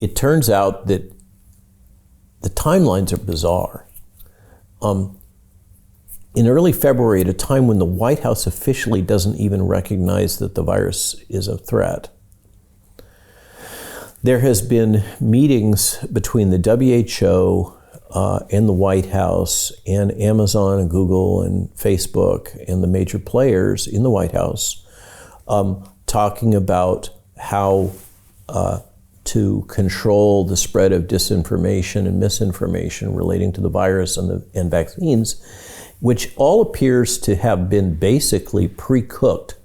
It turns out that the timelines are bizarre. In early February, at a time when the White House officially doesn't even recognize that the virus is a threat, there has been meetings between the WHO and the White House and Amazon and Google and Facebook and the major players in the White House talking about how to control the spread of disinformation and misinformation relating to the virus and vaccines, which all appears to have been basically pre-cooked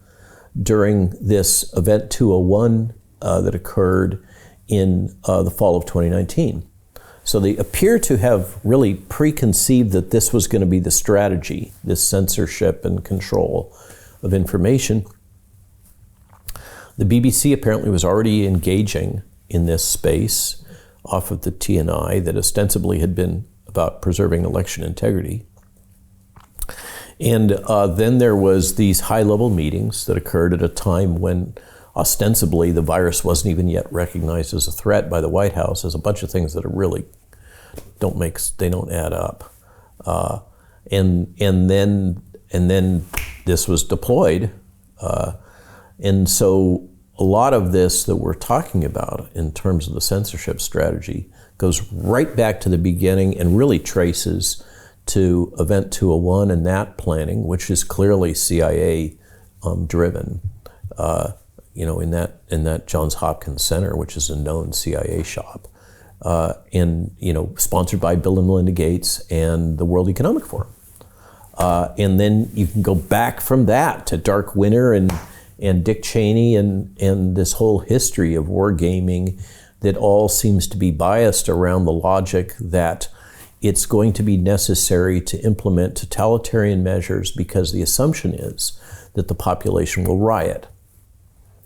during this event 201 that occurred in the fall of 2019. So they appear to have really preconceived that this was going to be the strategy, this censorship and control of information. The BBC apparently was already engaging in this space off of the TNI that ostensibly had been about preserving election integrity. And then there was these high-level meetings that occurred at a time when ostensibly the virus wasn't even yet recognized as a threat by the White House. There's a bunch of things that are really don't add up. And then this was deployed. And so a lot of this that we're talking about in terms of the censorship strategy goes right back to the beginning and really traces to Event 201 and that planning, which is clearly CIA driven. In that Johns Hopkins Center, which is a known CIA shop, and sponsored by Bill and Melinda Gates and the World Economic Forum. And then you can go back from that to Dark Winter and Dick Cheney and this whole history of wargaming that all seems to be biased around the logic that it's going to be necessary to implement totalitarian measures because the assumption is that the population will riot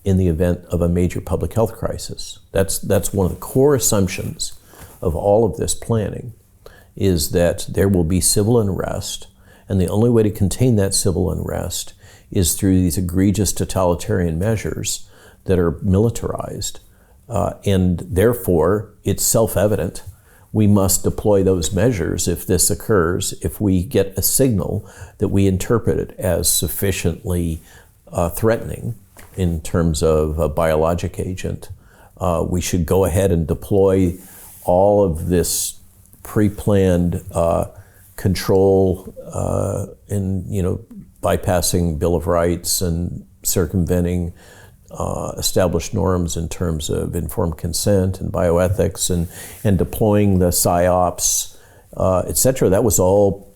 in the event of a major public health crisis. That's one of the core assumptions of all of this planning, is that there will be civil unrest, and the only way to contain that civil unrest is through these egregious totalitarian measures that are militarized. And therefore, it's self-evident we must deploy those measures if this occurs, if we get a signal that we interpret it as sufficiently threatening in terms of a biologic agent. We should go ahead and deploy all of this pre-planned control in bypassing Bill of Rights and circumventing established norms in terms of informed consent and bioethics and deploying the PSYOPs, et cetera. That was all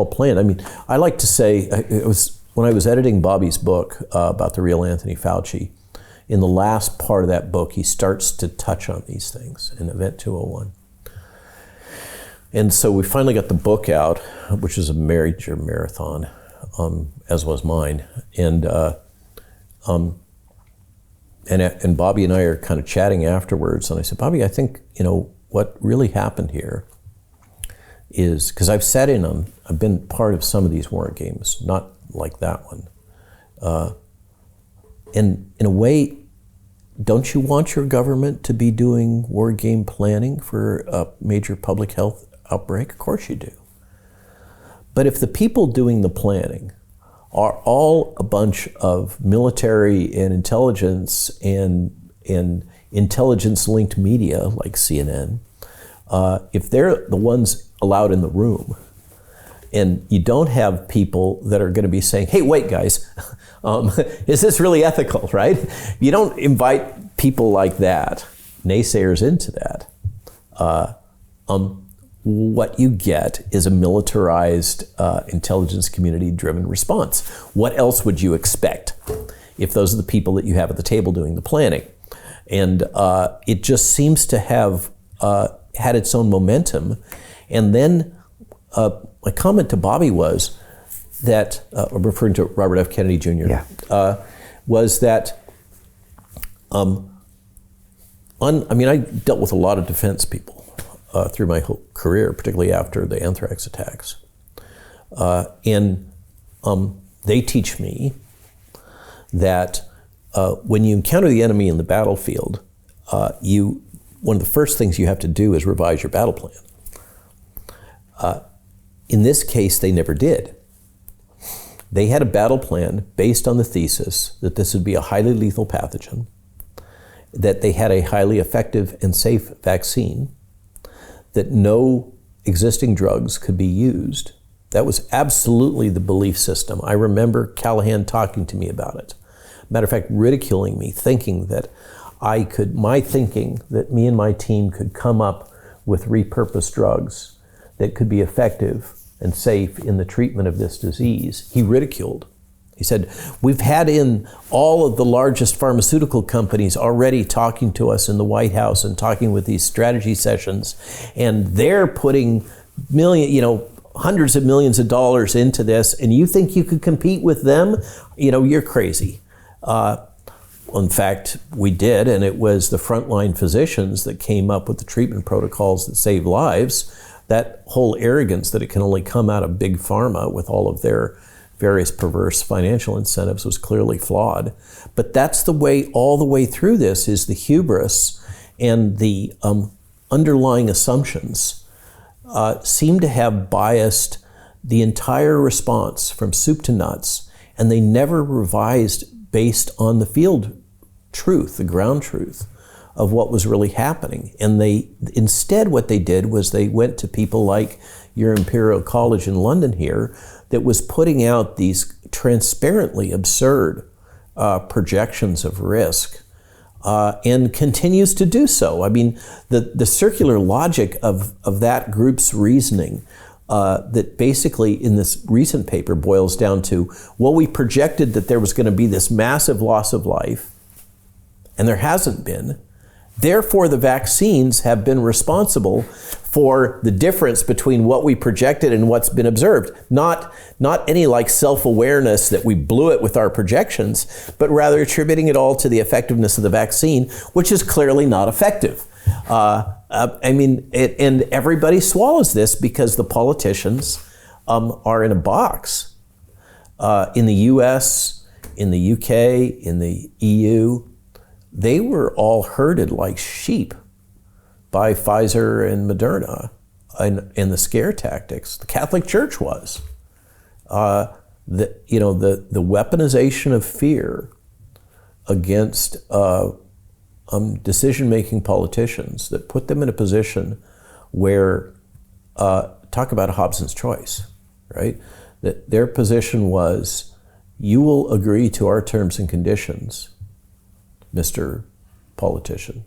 planned. I mean, I like to say it was when I was editing Bobby's book about the real Anthony Fauci. In the last part of that book, he starts to touch on these things in Event 201. And so we finally got the book out, which is a major marathon, as was mine. And Bobby and I are kind of chatting afterwards. And I said, Bobby, I think, what really happened here is, because I've been part of some of these war games, not like that one. And in a way, don't you want your government to be doing war game planning for a major public health outbreak? Of course you do. But if the people doing the planning are all a bunch of military and intelligence and intelligence-linked media like CNN, if they're the ones allowed in the room, and you don't have people that are going to be saying, hey, wait, guys, is this really ethical, right? You don't invite people like that, naysayers into that. What you get is a militarized intelligence community-driven response. What else would you expect if those are the people that you have at the table doing the planning? And it just seems to have had its own momentum. And then my comment to Bobby was that, I'm referring to Robert F. Kennedy Jr., was that, I dealt with a lot of defense people through my whole career, particularly after the anthrax attacks. And they teach me that when you encounter the enemy in the battlefield, you one of the first things you have to do is revise your battle plan. In this case, they never did. They had a battle plan based on the thesis that this would be a highly lethal pathogen, that they had a highly effective and safe vaccine, that no existing drugs could be used. That was absolutely the belief system. I remember Callahan talking to me about it. Matter of fact, ridiculing me, thinking that me and my team could come up with repurposed drugs that could be effective and safe in the treatment of this disease. He ridiculed. He said, we've had in all of the largest pharmaceutical companies already talking to us in the White House and talking with these strategy sessions, and they're putting hundreds of millions of dollars into this, and you think you could compete with them? You're crazy. In fact, we did, and it was the frontline physicians that came up with the treatment protocols that save lives. That whole arrogance that it can only come out of big pharma with all of their various perverse financial incentives was clearly flawed. But that's the way, all the way through this, is the hubris and the underlying assumptions seem to have biased the entire response from soup to nuts, and they never revised based on the field truth, the ground truth of what was really happening. And instead what they did was they went to people like your Imperial College in London here that was putting out these transparently absurd projections of risk and continues to do so. I mean, the circular logic of that group's reasoning that basically in this recent paper boils down to, well, we projected that there was going to be this massive loss of life, and there hasn't been. Therefore, the vaccines have been responsible for the difference between what we projected and what's been observed. Not any self-awareness that we blew it with our projections, but rather attributing it all to the effectiveness of the vaccine, which is clearly not effective. And everybody swallows this because the politicians are in a box. In the US, in the UK, in the EU, they were all herded like sheep by Pfizer and Moderna and the scare tactics. The Catholic Church was. The weaponization of fear against decision-making politicians that put them in a position where, talk about Hobson's choice, right? That their position was, you will agree to our terms and conditions, Mr. Politician,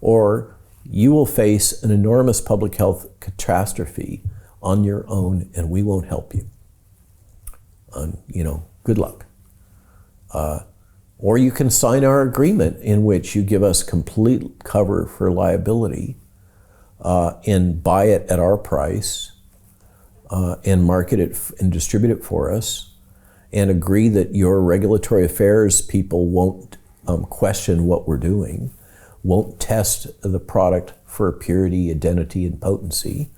or you will face an enormous public health catastrophe on your own and we won't help you. Good luck. Or you can sign our agreement in which you give us complete cover for liability and buy it at our price and market it and distribute it for us, and agree that your regulatory affairs people won't question what we're doing, won't test the product for purity, identity, and potency,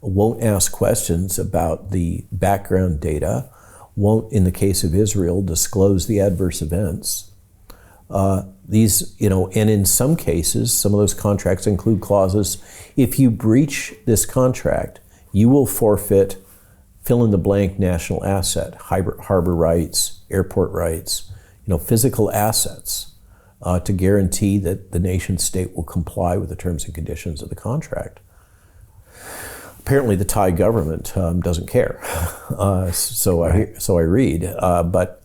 won't ask questions about the background data, won't, in the case of Israel, disclose the adverse events. And in some cases, some of those contracts include clauses, if you breach this contract, you will forfeit fill-in-the-blank national asset, harbor rights, airport rights, physical assets to guarantee that the nation state will comply with the terms and conditions of the contract. Apparently, the Thai government doesn't care, so I read. But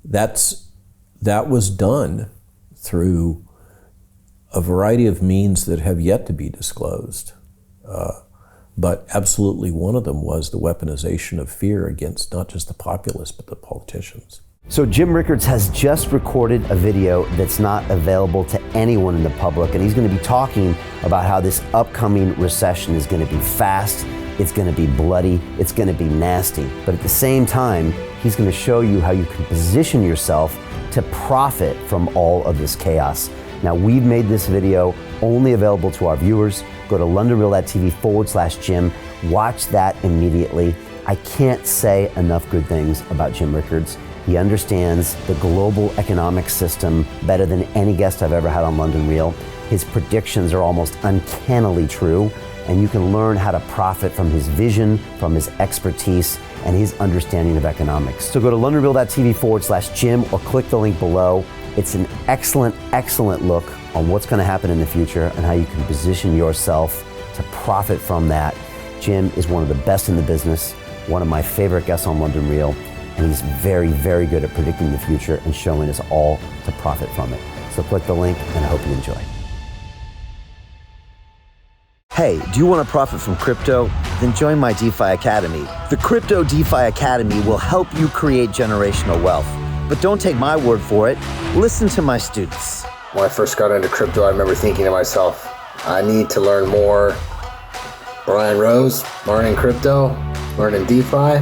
that was done through a variety of means that have yet to be disclosed. But absolutely, one of them was the weaponization of fear against not just the populace but the politicians. So Jim Rickards has just recorded a video that's not available to anyone in the public, and he's going to be talking about how this upcoming recession is going to be fast, it's going to be bloody, it's going to be nasty. But at the same time, he's going to show you how you can position yourself to profit from all of this chaos. Now, we've made this video only available to our viewers. Go to londonreal.tv/Jim. Watch that immediately. I can't say enough good things about Jim Rickards. He understands the global economic system better than any guest I've ever had on London Real. His predictions are almost uncannily true, and you can learn how to profit from his vision, from his expertise, and his understanding of economics. So go to londonreal.tv/Jim or click the link below. It's an excellent, excellent look on what's going to happen in the future and how you can position yourself to profit from that. Jim is one of the best in the business, one of my favorite guests on London Real, and he's very, very good at predicting the future and showing us all to profit from it. So click the link, and I hope you enjoy. Hey, do you want to profit from crypto? Then join my DeFi Academy. The Crypto DeFi Academy will help you create generational wealth. But don't take my word for it. Listen to my students. When I first got into crypto, I remember thinking to myself, I need to learn more. Brian Rose, learning crypto, learning DeFi,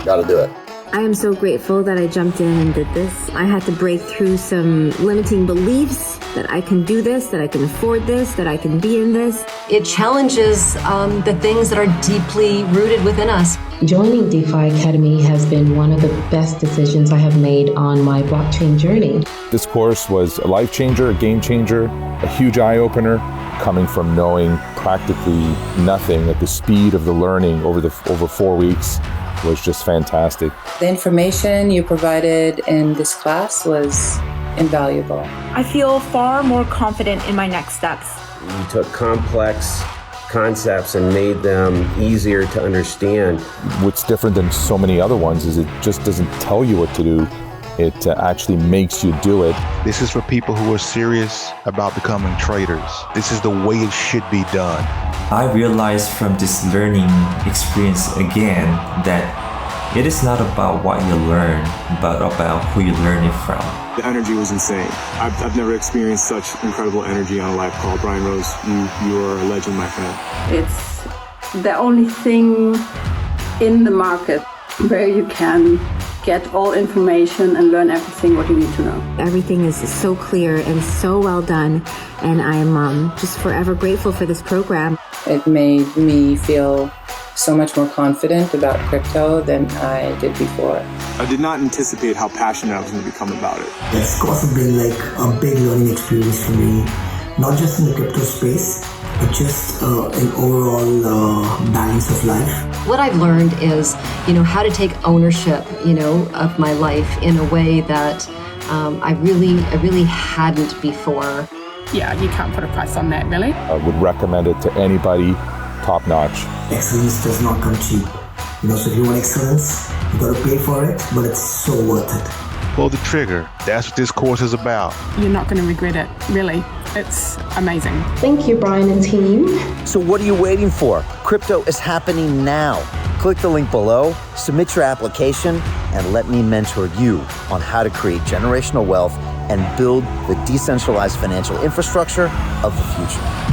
gotta do it. I am so grateful that I jumped in and did this. I had to break through some limiting beliefs that I can do this, that I can afford this, that I can be in this. It challenges the things that are deeply rooted within us. Joining DeFi Academy has been one of the best decisions I have made on my blockchain journey. This course was a life changer, a game changer, a huge eye-opener, coming from knowing practically nothing at the speed of the learning over 4 weeks was just fantastic. The information you provided in this class was invaluable. I feel far more confident in my next steps. You took complex concepts and made them easier to understand. What's different than so many other ones is it just doesn't tell you what to do. It actually makes you do it. This is for people who are serious about becoming traders. This is the way it should be done. I realized from this learning experience again that it is not about what you learn, but about who you learn it from. The energy was insane. I've never experienced such incredible energy on a live call. Brian Rose, you are a legend, my friend. It's the only thing in the market where you can get all information and learn everything what you need to know. Everything is so clear and so well done, and I'm just forever grateful for this program. It made me feel so much more confident about crypto than I did before. I did not anticipate how passionate I was going to become about it. It's also been like a big learning experience for me, not just in the crypto space, but just an overall balance of life. What I've learned is, how to take ownership, of my life in a way that I really hadn't before. Yeah, you can't put a price on that, really. I would recommend it to anybody, top notch. Excellence does not come cheap. So if you want excellence, you got to pay for it, but it's so worth it. Pull the trigger. That's what this course is about. You're not going to regret it, really. It's amazing. Thank you, Brian and team. So what are you waiting for? Crypto is happening now. Click the link below, submit your application, and let me mentor you on how to create generational wealth and build the decentralized financial infrastructure of the future.